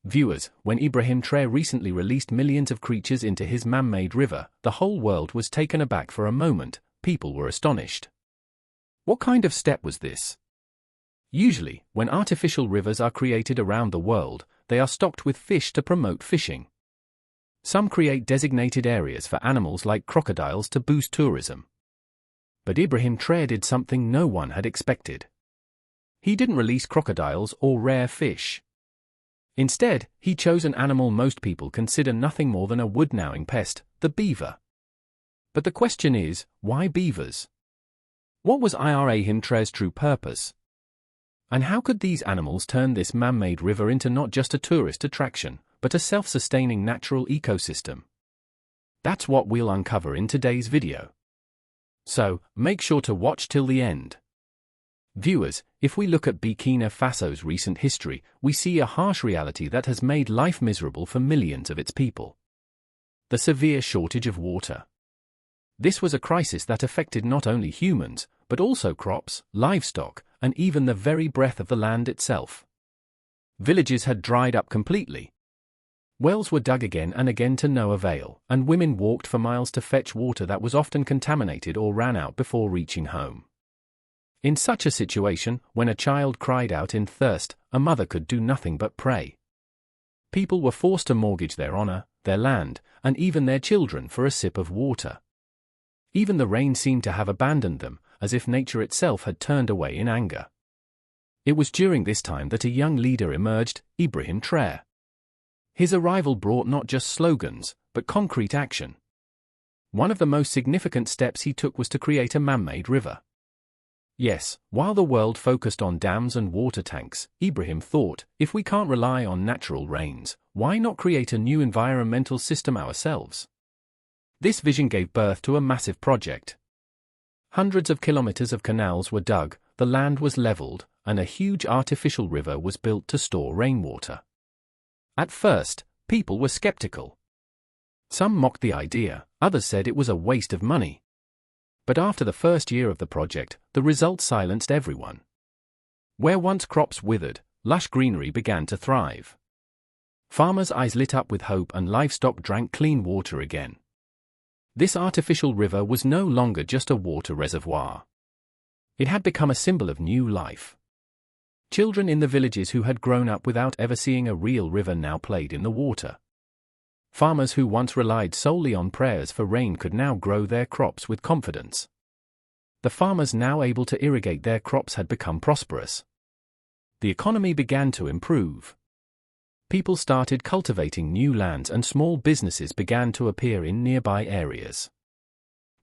Viewers, when Ibrahim Traore recently released millions of creatures into his man-made river, the whole world was taken aback for a moment. People were astonished. What kind of step was this? Usually, when artificial rivers are created around the world, they are stocked with fish to promote fishing. Some create designated areas for animals like crocodiles to boost tourism. But Ibrahim Traore did something no one had expected. He didn't release crocodiles or rare fish. Instead, he chose an animal most people consider nothing more than a wood-gnawing pest, the beaver. But the question is, why beavers? What was Ibrahim Traore's true purpose? And how could these animals turn this man-made river into not just a tourist attraction, but a self-sustaining natural ecosystem? That's what we'll uncover in today's video. So, make sure to watch till the end. Viewers, if we look at Burkina Faso's recent history, we see a harsh reality that has made life miserable for millions of its people. The severe shortage of water. This was a crisis that affected not only humans, but also crops, livestock, and even the very breath of the land itself. Villages had dried up completely. Wells were dug again and again to no avail, and women walked for miles to fetch water that was often contaminated or ran out before reaching home. In such a situation, when a child cried out in thirst, a mother could do nothing but pray. People were forced to mortgage their honor, their land, and even their children for a sip of water. Even the rain seemed to have abandoned them, as if nature itself had turned away in anger. It was during this time that a young leader emerged, Ibrahim Traore. His arrival brought not just slogans, but concrete action. One of the most significant steps he took was to create a man-made river. Yes, while the world focused on dams and water tanks, Ibrahim thought, if we can't rely on natural rains, why not create a new environmental system ourselves? This vision gave birth to a massive project. Hundreds of kilometers of canals were dug, the land was leveled, and a huge artificial river was built to store rainwater. At first, people were skeptical. Some mocked the idea, others said it was a waste of money. But after the first year of the project, the results silenced everyone. Where once crops withered, lush greenery began to thrive. Farmers' eyes lit up with hope and livestock drank clean water again. This artificial river was no longer just a water reservoir. It had become a symbol of new life. Children in the villages who had grown up without ever seeing a real river now played in the water. Farmers who once relied solely on prayers for rain could now grow their crops with confidence. The farmers now able to irrigate their crops had become prosperous. The economy began to improve. People started cultivating new lands and small businesses began to appear in nearby areas.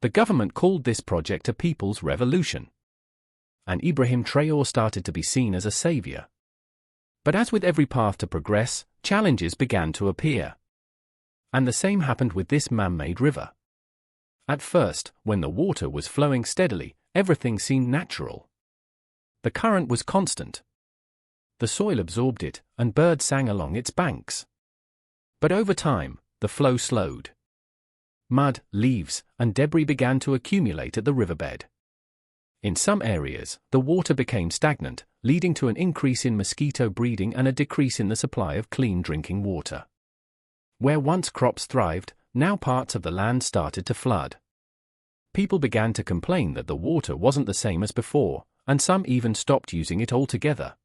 The government called this project a people's revolution. And Ibrahim Traore started to be seen as a savior. But as with every path to progress, challenges began to appear. And the same happened with this man-made river. At first, when the water was flowing steadily, everything seemed natural. The current was constant. The soil absorbed it, and birds sang along its banks. But over time, the flow slowed. Mud, leaves, and debris began to accumulate at the riverbed. In some areas, the water became stagnant, leading to an increase in mosquito breeding and a decrease in the supply of clean drinking water. Where once crops thrived, now parts of the land started to flood. People began to complain that the water wasn't the same as before, and some even stopped using it altogether.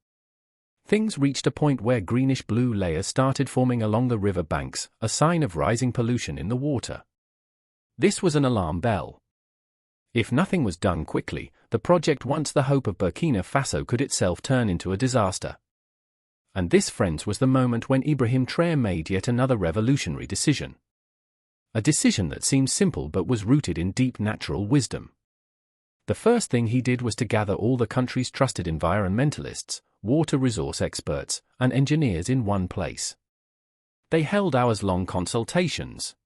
Things reached a point where greenish-blue layers started forming along the river banks, a sign of rising pollution in the water. This was an alarm bell. If nothing was done quickly, the project once the hope of Burkina Faso could itself turn into a disaster. And this, friends, was the moment when Ibrahim Traore made yet another revolutionary decision. A decision that seemed simple but was rooted in deep natural wisdom. The first thing he did was to gather all the country's trusted environmentalists, water resource experts, and engineers in one place. They held hours-long consultations.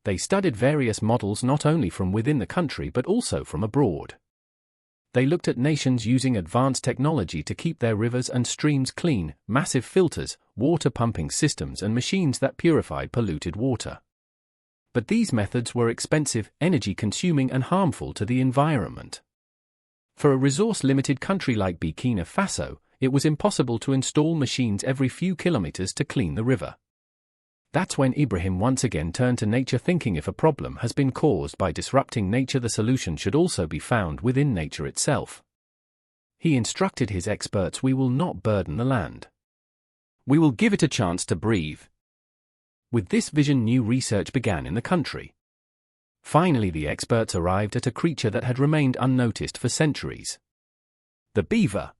They studied various models not only from within the country but also from abroad. They looked at nations using advanced technology to keep their rivers and streams clean, massive filters, water pumping systems and machines that purified polluted water. But these methods were expensive, energy-consuming and harmful to the environment. For a resource-limited country like Burkina Faso, it was impossible to install machines every few kilometers to clean the river. That's when Ibrahim once again turned to nature, thinking if a problem has been caused by disrupting nature, the solution should also be found within nature itself. He instructed his experts, "We will not burden the land. We will give it a chance to breathe." With this vision, new research began in the country. Finally, the experts arrived at a creature that had remained unnoticed for centuries. The beaver.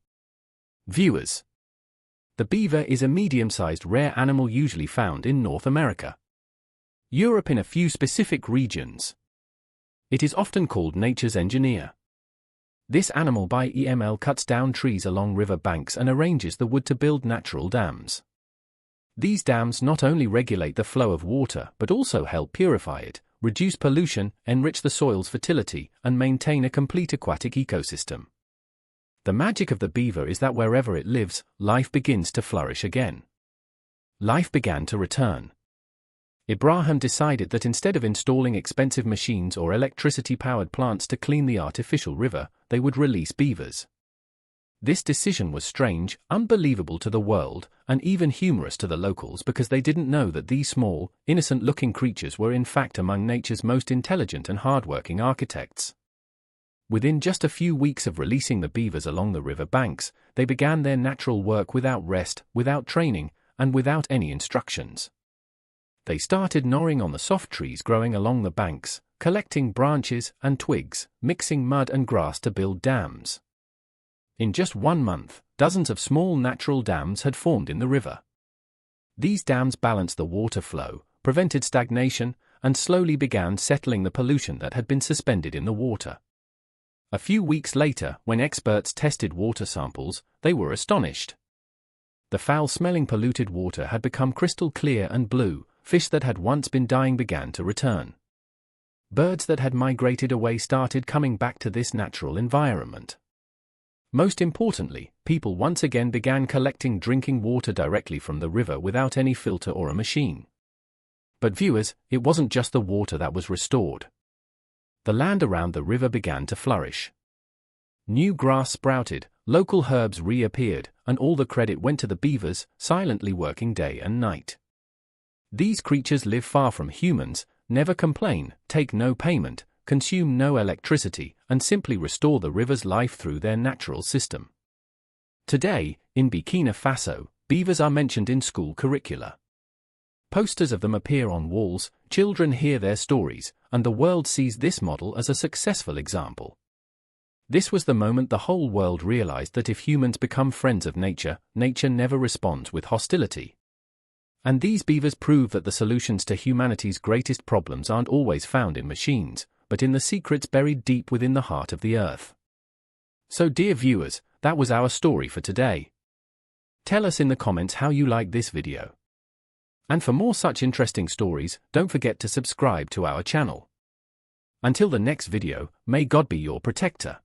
Viewers. The beaver is a medium-sized rare animal usually found in North America, Europe, in a few specific regions. It is often called nature's engineer. This animal by EML cuts down trees along river banks and arranges the wood to build natural dams. These dams not only regulate the flow of water but also help purify it, reduce pollution, enrich the soil's fertility, and maintain a complete aquatic ecosystem. The magic of the beaver is that wherever it lives, life begins to flourish again. Life began to return. Ibrahim decided that instead of installing expensive machines or electricity-powered plants to clean the artificial river, they would release beavers. This decision was strange, unbelievable to the world, and even humorous to the locals, because they didn't know that these small, innocent-looking creatures were in fact among nature's most intelligent and hardworking architects. Within just a few weeks of releasing the beavers along the river banks, they began their natural work without rest, without training, and without any instructions. They started gnawing on the soft trees growing along the banks, collecting branches and twigs, mixing mud and grass to build dams. In just 1 month, dozens of small natural dams had formed in the river. These dams balanced the water flow, prevented stagnation, and slowly began settling the pollution that had been suspended in the water. A few weeks later, when experts tested water samples, they were astonished. The foul-smelling polluted water had become crystal clear and blue. Fish that had once been dying began to return. Birds that had migrated away started coming back to this natural environment. Most importantly, people once again began collecting drinking water directly from the river without any filter or a machine. But viewers, it wasn't just the water that was restored. The land around the river began to flourish. New grass sprouted, local herbs reappeared, and all the credit went to the beavers, silently working day and night. These creatures live far from humans, never complain, take no payment, consume no electricity, and simply restore the river's life through their natural system. Today, in Burkina Faso, beavers are mentioned in school curricula. Posters of them appear on walls, children hear their stories, and the world sees this model as a successful example. This was the moment the whole world realized that if humans become friends of nature, nature never responds with hostility. And these beavers prove that the solutions to humanity's greatest problems aren't always found in machines, but in the secrets buried deep within the heart of the earth. So dear viewers, that was our story for today. Tell us in the comments how you like this video. And for more such interesting stories, don't forget to subscribe to our channel. Until the next video, may God be your protector.